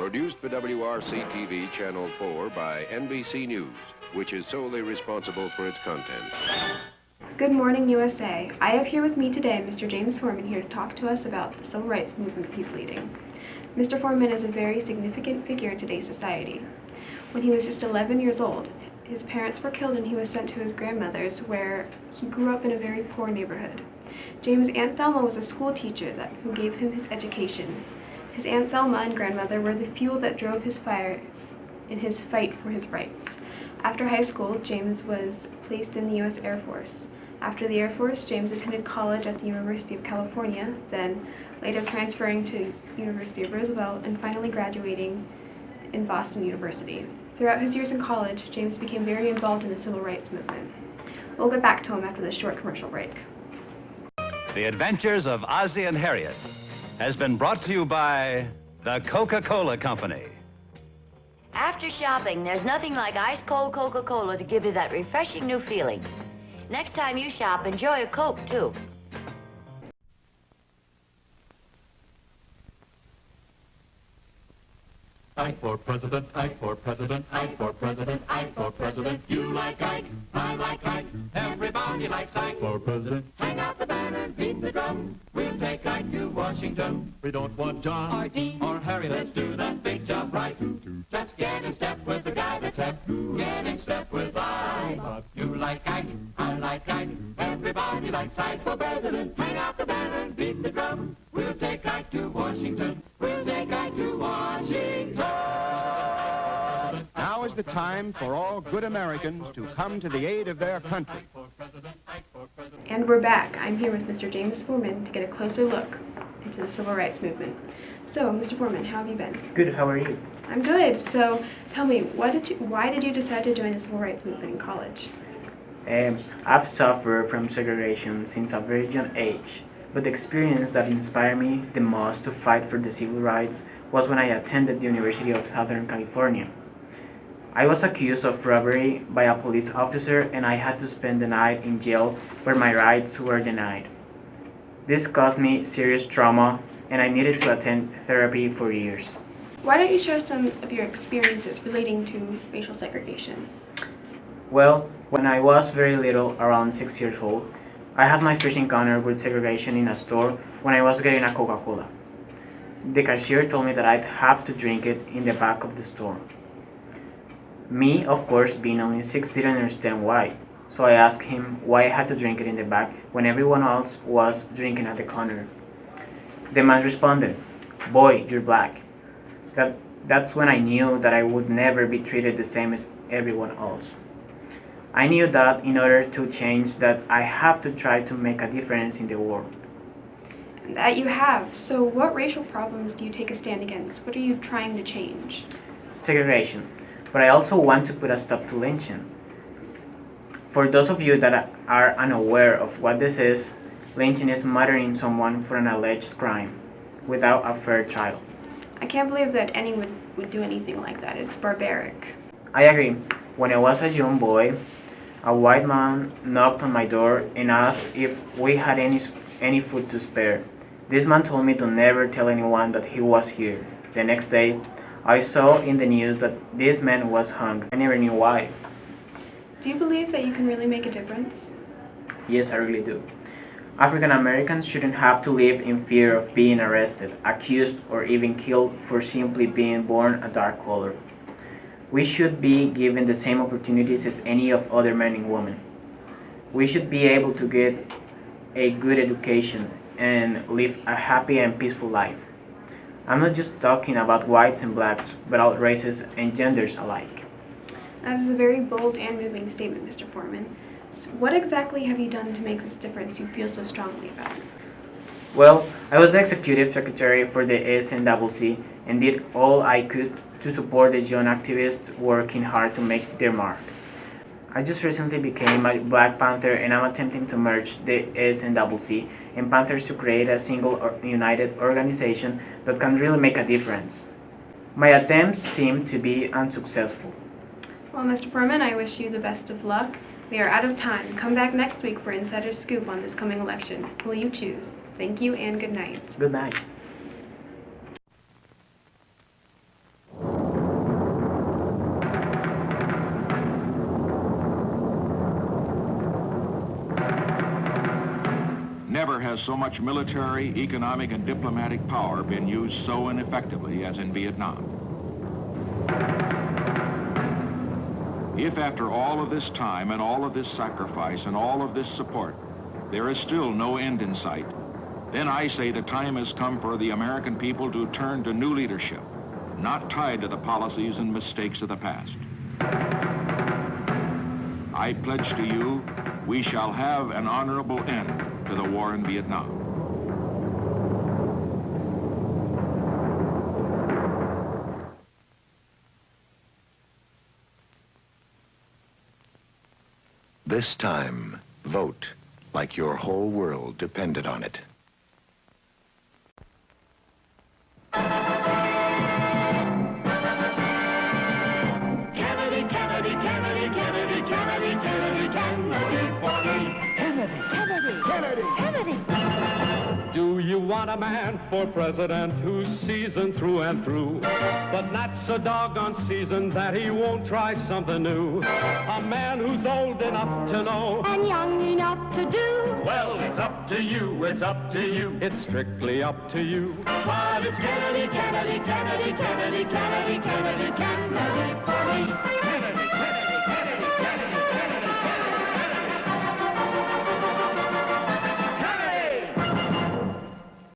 Produced for WRC-TV Channel 4 by NBC News, which is solely responsible for its content. Good morning, USA. I have here with me today Mr. James Forman here to talk to us about the civil rights movement he's leading. Mr. Forman is a very significant figure in today's society. When he was just 11 years old, his parents were killed and he was sent to his grandmother's, where he grew up in a very poor neighborhood. James' Aunt Thelma was a school teacher who gave him his education. His Aunt Thelma and grandmother were the fuel that drove his fire in his fight for his rights. After high school, James was placed in the U.S. Air Force. After the Air Force, James attended college at the University of California, then later transferring to University of Roosevelt and finally graduating in Boston University. Throughout his years in college, James became very involved in the civil rights movement. We'll get back to him after this short commercial break. The Adventures of Ozzie and Harriet has been brought to you by the Coca-Cola Company. After shopping, there's nothing like ice-cold Coca-Cola to give you that refreshing new feeling. Next time you shop, enjoy a Coke, too. Ike for president, Ike for president, Ike for president, Ike for president. You like Ike, I like Ike, everybody likes Ike for president. Hang out the banner, beat the drum, we'll take Ike to Washington. We don't want John or Dean or Harry, let's do that big job right. Just get in step with the guy that's hep, get in step with Ike. You like Ike, I like Ike, everybody likes Ike for president. Hang out the banner, beat the drum, we'll take Ike to Washington. We'll take Ike to Washington. Now is the time for all good Americans to come to the aid of their country. And we're back. I'm here with Mr. James Forman to get a closer look into the civil rights movement. So, Mr. Forman, how have you been? Good, how are you? I'm good. So, tell me, why did you decide to join the civil rights movement in college? I've suffered from segregation since a very young age, but the experience that inspired me the most to fight for the civil rights was when I attended the University of Southern California. I was accused of robbery by a police officer and I had to spend the night in jail where my rights were denied. This caused me serious trauma and I needed to attend therapy for years. Why don't you share some of your experiences relating to racial segregation? Well, when I was very little, around 6 years old, I had my first encounter with segregation in a store when I was getting a Coca-Cola. The cashier told me that I'd have to drink it in the back of the store. Me, of course, being only 6, didn't understand why, so I asked him why I had to drink it in the back when everyone else was drinking at the counter. The man responded, "Boy, you're black." That's when I knew that I would never be treated the same as everyone else. I knew that in order to change that, I have to try to make a difference in the world. That you have. So what racial problems do you take a stand against? What are you trying to change? Segregation. But I also want to put a stop to lynching. For those of you that are unaware of what this is, lynching is murdering someone for an alleged crime without a fair trial. I can't believe that anyone would do anything like that. It's barbaric. I agree. When I was a young boy, a white man knocked on my door and asked if we had any food to spare. This man told me to never tell anyone that he was here. The next day, I saw in the news that this man was hung. I never knew why. Do you believe that you can really make a difference? Yes, I really do. African Americans shouldn't have to live in fear of being arrested, accused, or even killed for simply being born a dark color. We should be given the same opportunities as any of other men and women. We should be able to get a good education and live a happy and peaceful life. I'm not just talking about whites and blacks, but all races and genders alike. That is a very bold and moving statement, Mr. Forman. So what exactly have you done to make this difference you feel so strongly about? Well, I was the executive secretary for the SNCC and did all I could to support the young activists working hard to make their mark. I just recently became a Black Panther and I'm attempting to merge the SNCC and Panthers to create a single united organization that can really make a difference. My attempts seem to be unsuccessful. Well, Mr. Forman, I wish you the best of luck. We are out of time. Come back next week for Insider Scoop on this coming election. Who will you choose? Thank you and good night. Good night. has so much military, economic, and diplomatic power been used so ineffectively as in Vietnam. If after all of this time and all of this sacrifice and all of this support, there is still no end in sight, then I say the time has come for the American people to turn to new leadership, not tied to the policies and mistakes of the past. I pledge to you, we shall have an honorable end to the war in Vietnam. This time, vote like your whole world depended on it. Kennedy, Kennedy, Kennedy, Kennedy, Kennedy, Kennedy, Kennedy, for me. Kennedy, Kennedy, Kennedy, Kennedy. Do you want a man for president who's seasoned through and through, but not so doggone seasoned that he won't try something new? A man who's old enough to know and young enough to do. Well, it's up to you, it's up to you. It's strictly up to you. But it's Kennedy, Kennedy, Kennedy, Kennedy, Kennedy.